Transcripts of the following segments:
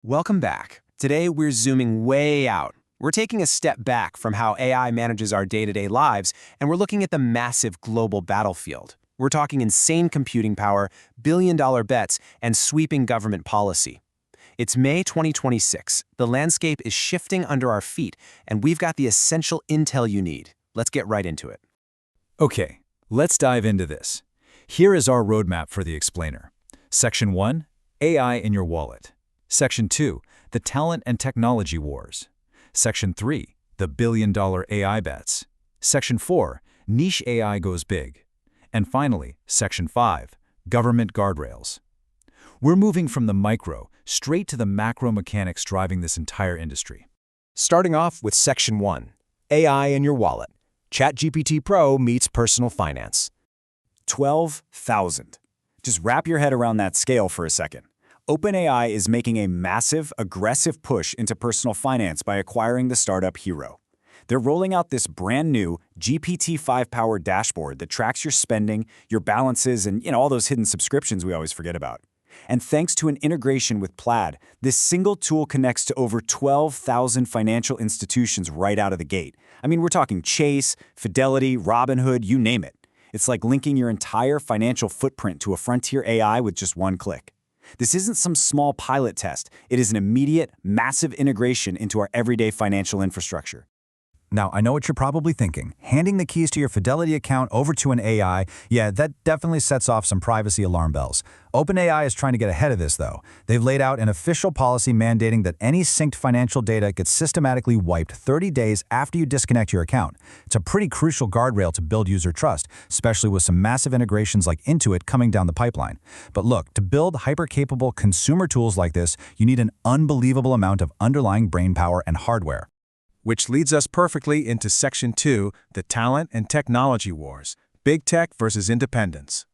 Welcome back. Today, we're zooming way out. We're taking a step back from how AI manages our day-to-day lives, and we're looking at the massive global battlefield. We're talking insane computing power, billion-dollar bets, and sweeping government policy. It's May 2026. The landscape is shifting under our feet, and we've got the essential intel you need. Let's get right into it. Okay, let's dive into this. Here is our roadmap for the explainer. Section 1, AI in your wallet. Section 2, the talent and technology wars. Section 3, the billion-dollar AI bets. Section 4, niche AI goes big. And finally, Section 5, government guardrails. We're moving from the micro straight to the macro mechanics driving this entire industry. Starting off with Section 1, AI in your wallet. ChatGPT Pro meets personal finance. 12,000. Just wrap your head around that scale for a second. OpenAI is making a massive, aggressive push into personal finance by acquiring the startup Hero. They're rolling out this brand new GPT-5-powered dashboard that tracks your spending, your balances, and all those hidden subscriptions we always forget about. And thanks to an integration with Plaid, this single tool connects to over 12,000 financial institutions right out of the gate. I mean, we're talking Chase, Fidelity, Robinhood, you name it. It's like linking your entire financial footprint to a frontier AI with just one click. This isn't some small pilot test. It is an immediate, massive integration into our everyday financial infrastructure. Now, I know what you're probably thinking. Handing the keys to your Fidelity account over to an AI, yeah, that definitely sets off some privacy alarm bells. OpenAI is trying to get ahead of this, though. They've laid out an official policy mandating that any synced financial data gets systematically wiped 30 days after you disconnect your account. It's a pretty crucial guardrail to build user trust, especially with some massive integrations like Intuit coming down the pipeline. But look, to build hyper-capable consumer tools like this, you need an unbelievable amount of underlying brainpower and hardware. Which leads us perfectly into Section 2, the talent and technology wars, big tech versus independence.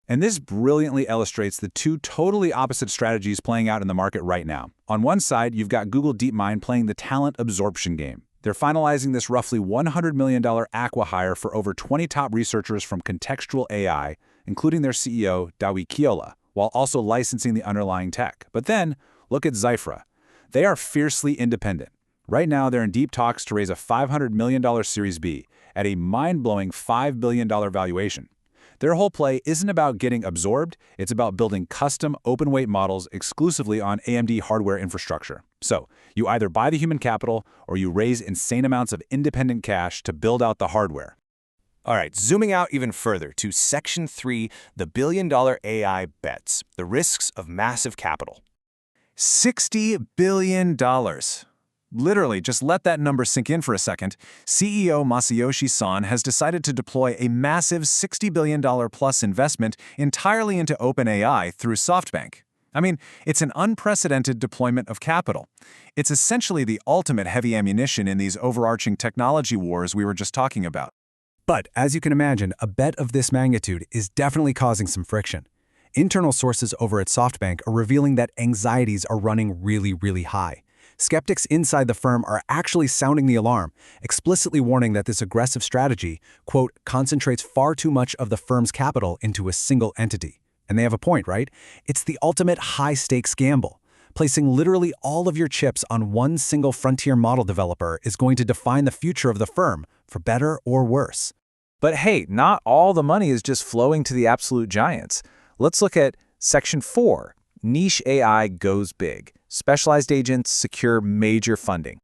And this brilliantly illustrates the two totally opposite strategies playing out in the market right now. On one side, you've got Google DeepMind playing the talent absorption game. They're finalizing this roughly $100 million acqui-hire for over 20 top researchers from Contextual AI, including their CEO, Dawi Kiola, while also licensing the underlying tech. But then, look at Zyphra. They are fiercely independent. Right now, they're in deep talks to raise a $500 million Series B at a mind-blowing $5 billion valuation. Their whole play isn't about getting absorbed, it's about building custom open-weight models exclusively on AMD hardware infrastructure. So, you either buy the human capital or you raise insane amounts of independent cash to build out the hardware. All right, zooming out even further to Section 3, the billion-dollar AI bets, the risks of massive capital. $60 billion. Literally, just let that number sink in for a second. CEO Masayoshi Son has decided to deploy a massive $60 billion-plus investment entirely into OpenAI through SoftBank. I mean, it's an unprecedented deployment of capital. It's essentially the ultimate heavy ammunition in these overarching technology wars we were just talking about. But as you can imagine, a bet of this magnitude is definitely causing some friction. Internal sources over at SoftBank are revealing that anxieties are running really high. Skeptics inside the firm are actually sounding the alarm, explicitly warning that this aggressive strategy, quote, concentrates far too much of the firm's capital into a single entity. And they have a point, right? It's the ultimate high-stakes gamble. Placing literally all of your chips on one single frontier model developer is going to define the future of the firm, for better or worse. But hey, not all the money is just flowing to the absolute giants. Let's look at Section 4, niche AI goes big. Specialized agents secure major funding.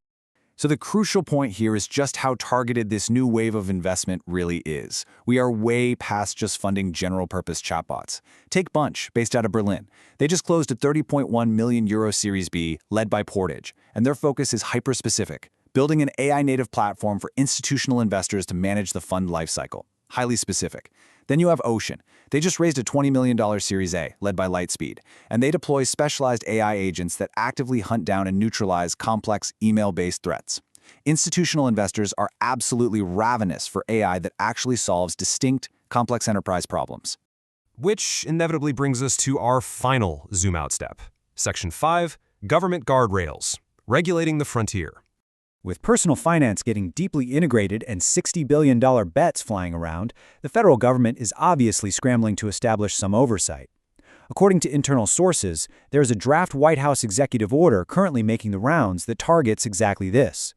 So the crucial point here is just how targeted this new wave of investment really is. We are way past just funding general-purpose chatbots. Take Bunch, based out of Berlin. They just closed a 30.1 million euro Series B, led by Portage, and their focus is hyper-specific, building an AI-native platform for institutional investors to manage the fund lifecycle. Highly specific. Then you have Ocean. They just raised a $20 million Series A, led by Lightspeed, and they deploy specialized AI agents that actively hunt down and neutralize complex email-based threats. Institutional investors are absolutely ravenous for AI that actually solves distinct, complex enterprise problems. Which inevitably brings us to our final zoom-out step. Section 5, Government Guardrails, Regulating the Frontier. With personal finance getting deeply integrated and $60 billion bets flying around, the federal government is obviously scrambling to establish some oversight. According to internal sources, there is a draft White House executive order currently making the rounds that targets exactly this.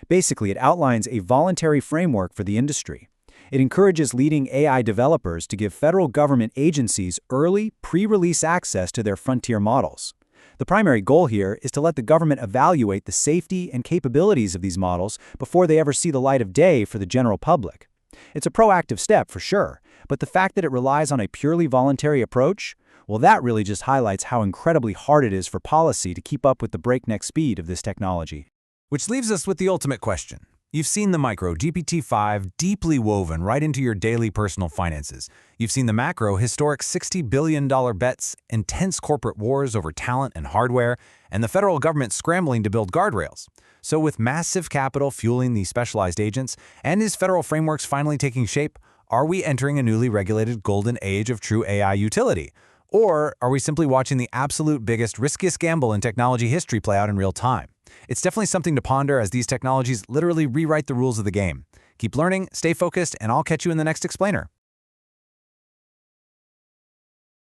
Basically, it outlines a voluntary framework for the industry. It encourages leading AI developers to give federal government agencies early, pre-release access to their frontier models. The primary goal here is to let the government evaluate the safety and capabilities of these models before they ever see the light of day for the general public. It's a proactive step for sure, but the fact that it relies on a purely voluntary approach, well, that really just highlights how incredibly hard it is for policy to keep up with the breakneck speed of this technology. Which leaves us with the ultimate question. You've seen the micro, GPT-5, deeply woven right into your daily personal finances. You've seen the macro, historic $60 billion bets, intense corporate wars over talent and hardware, and the federal government scrambling to build guardrails. So with massive capital fueling these specialized agents, and his federal frameworks finally taking shape, are we entering a newly regulated golden age of true AI utility? Or are we simply watching the absolute biggest, riskiest gamble in technology history play out in real time? It's definitely something to ponder as these technologies literally rewrite the rules of the game. Keep learning, stay focused, and I'll catch you in the next explainer.